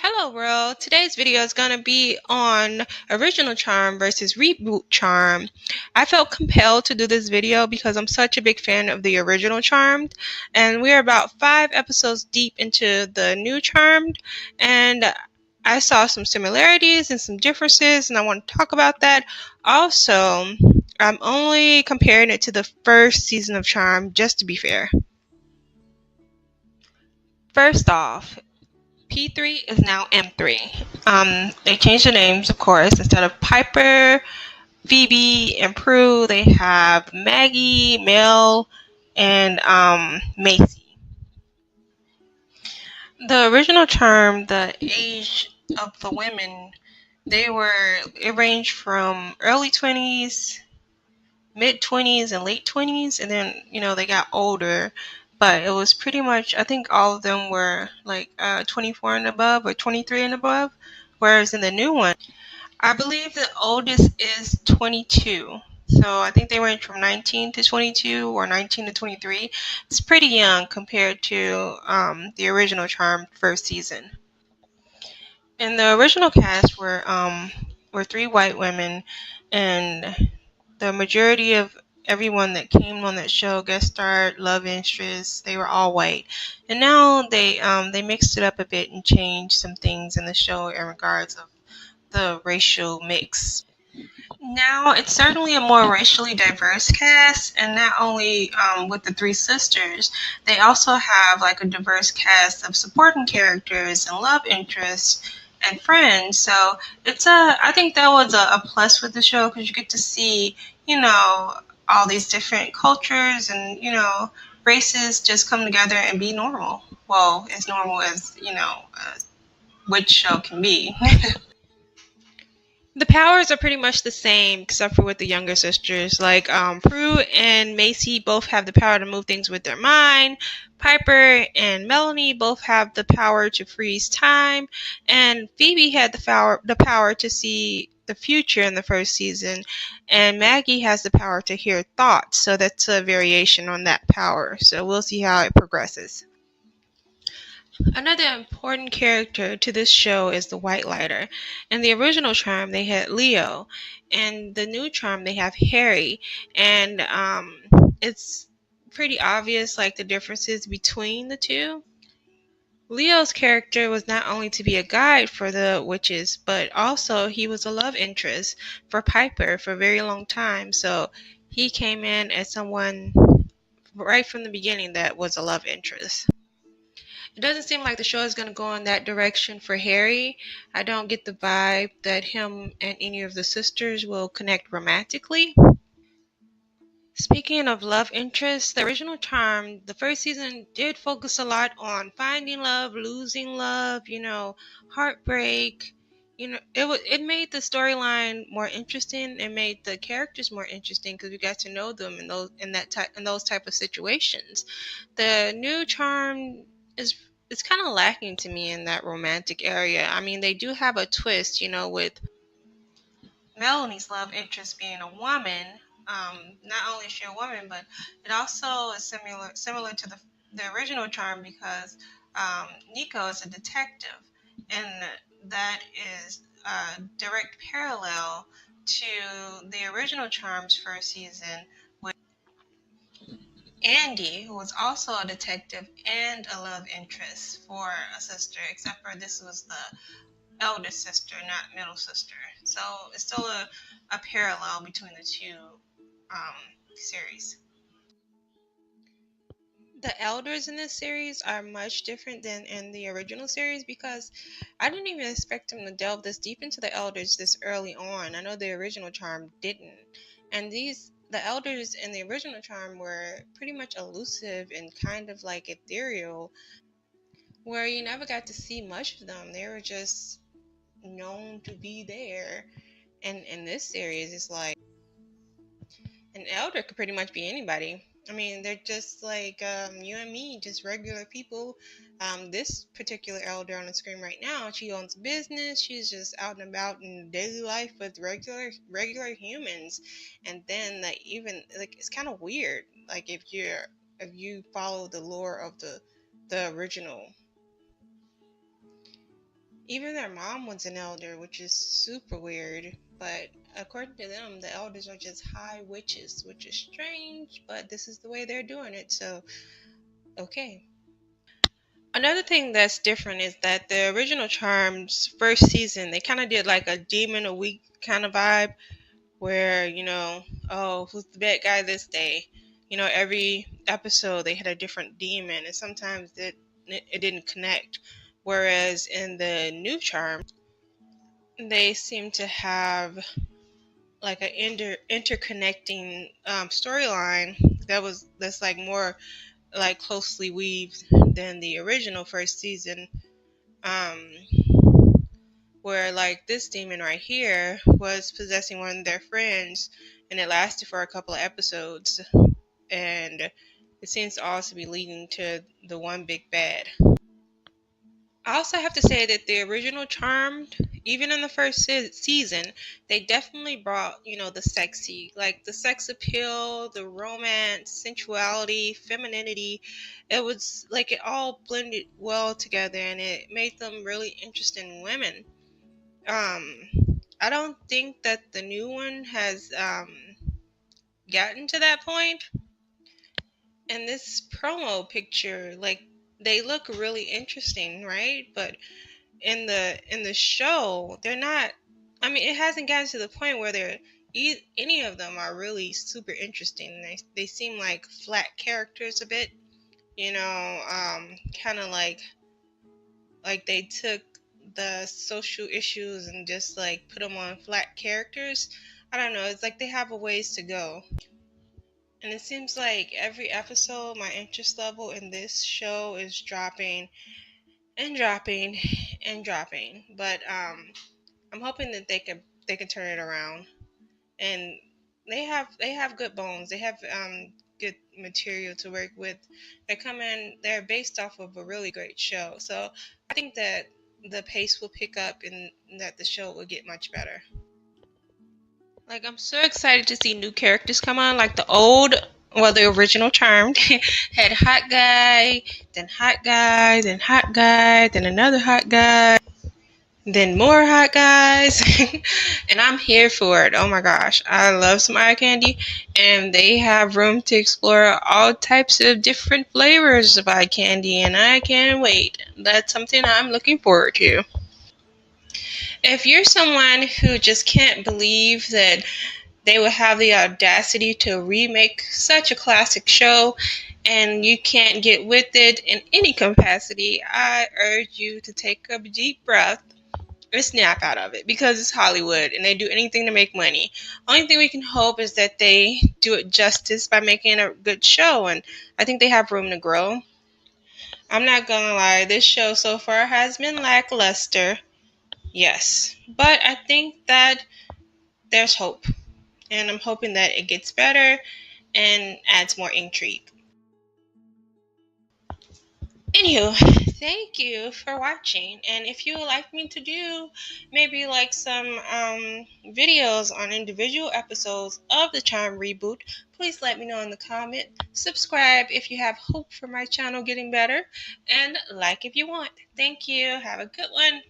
Hello world, today's video is going to be on original charm versus reboot charm. I felt compelled to do this video because I'm such a big fan of the original Charmed, and we're about 5 episodes deep into the new Charmed, and I saw some similarities and some differences, and I want to talk about that. Also, I'm only comparing it to the first season of Charmed just to be fair. First off, P3 is now M3. They changed the names, of course. Instead of Piper, Phoebe, and Prue, they have Maggie, Mel, and Macy. The original Charm, the age of the women, it ranged from early 20s, mid 20s, and late 20s, and then, they got older. But it was pretty much, I think all of them were like 24 and above or 23 and above. Whereas in the new one, I believe the oldest is 22. So I think they range from 19 to 22 or 19 to 23. It's pretty young compared to the original Charmed first season. And the original cast were 3 white women, and the majority of everyone that came on that show, guest starred, love interests, they were all white. And now they mixed it up a bit and changed some things in the show in regards of the racial mix. Now it's certainly a more racially diverse cast, and not only with the 3 sisters, they also have like a diverse cast of supporting characters and love interests and friends. So I think that was a plus with the show because you get to see, all these different cultures and races just come together and be normal. Well, as normal as which show can be. The powers are pretty much the same, except for with the younger sisters. Like Prue and Macy both have the power to move things with their mind. Piper and Melanie both have the power to freeze time, and Phoebe had the power to see the future in the first season, and Maggie has the power to hear thoughts. So that's a variation on that power. So we'll see how it progresses. Another important character to this show is the White Lighter. In the original Charm, they had Leo, and the new Charm, they have Harry. And it's pretty obvious, like the differences between the two. Leo's character was not only to be a guide for the witches, but also he was a love interest for Piper for a very long time. So he came in as someone right from the beginning that was a love interest. It doesn't seem like the show is going to go in that direction for Harry. I don't get the vibe that him and any of the sisters will connect romantically. Speaking of love interests, the original Charm, the first season did focus a lot on finding love, losing love, heartbreak. It made the storyline more interesting. It made the characters more interesting because we got to know them in those type of situations. The new Charm is it's kind of lacking to me in that romantic area. I mean, they do have a twist, with Melanie's love interest being a woman. Not only is she a woman, but it also is similar to the original Charm because Nico is a detective, and that is a direct parallel to the original Charm's first season with Andy, who was also a detective and a love interest for a sister, except for this was the eldest sister, not middle sister. So it's still a parallel between the two series. The elders in this series are much different than in the original series because I didn't even expect them to delve this deep into the elders this early on. I know the original Charm didn't. And the elders in the original Charm were pretty much elusive and kind of like ethereal, where you never got to see much of them. They were just known to be there. And in this series, it's like an elder could pretty much be anybody. I mean, they're just like you and me, just regular people. This particular elder on the screen right now, she owns a business. She's just out and about in daily life with regular humans. And then like even like it's kind of weird. Like if you follow the lore of the original. Even their mom was an elder, which is super weird. But according to them, the elders are just high witches, which is strange, but this is the way they're doing it, so okay. Another thing that's different is that the original Charms first season, they kind of did like a demon a week kind of vibe where, oh, who's the bad guy this day? Every episode they had a different demon, and sometimes it didn't connect. Whereas in the new Charms, they seem to have like an interconnecting storyline that's like more like closely weaved than the original first season. Um, where like this demon right here was possessing one of their friends, and it lasted for a couple of episodes, and it seems to also be leading to the one big bad. I also have to say that the original Charmed, even in the first season, they definitely brought, the sexy, like the sex appeal, the romance, sensuality, femininity. It was like it all blended well together, and it made them really interesting women. Um, I don't think that the new one has gotten to that point. And this promo picture, like they look really interesting, right? But in the show, they're not. I mean, it hasn't gotten to the point where any of them are really super interesting. They seem like flat characters a bit, kind of like they took the social issues and just like put them on flat characters. I don't know. It's like they have a ways to go. And it seems like every episode, my interest level in this show is dropping and dropping and dropping. But I'm hoping that they can turn it around. And they have good bones. They have good material to work with. They're based off of a really great show. So I think that the pace will pick up and that the show will get much better. Like I'm so excited to see new characters come on. Like the original Charmed had hot guy, then hot guy, then hot guy, then another hot guy, then more hot guys. And I'm here for it. Oh my gosh. I love some eye candy. And they have room to explore all types of different flavors of eye candy. And I can't wait. That's something I'm looking forward to. If you're someone who just can't believe that they will have the audacity to remake such a classic show and you can't get with it in any capacity, I urge you to take a deep breath and snap out of it because it's Hollywood and they do anything to make money. Only thing we can hope is that they do it justice by making a good show, and I think they have room to grow. I'm not gonna lie, this show so far has been lackluster, yes, but I think that there's hope, and I'm hoping that it gets better and adds more intrigue. Anywho, thank you for watching. And if you would like me to do maybe like some videos on individual episodes of the Charm reboot, please let me know in the comment. Subscribe if you have hope for my channel getting better. And like if you want. Thank you. Have a good one.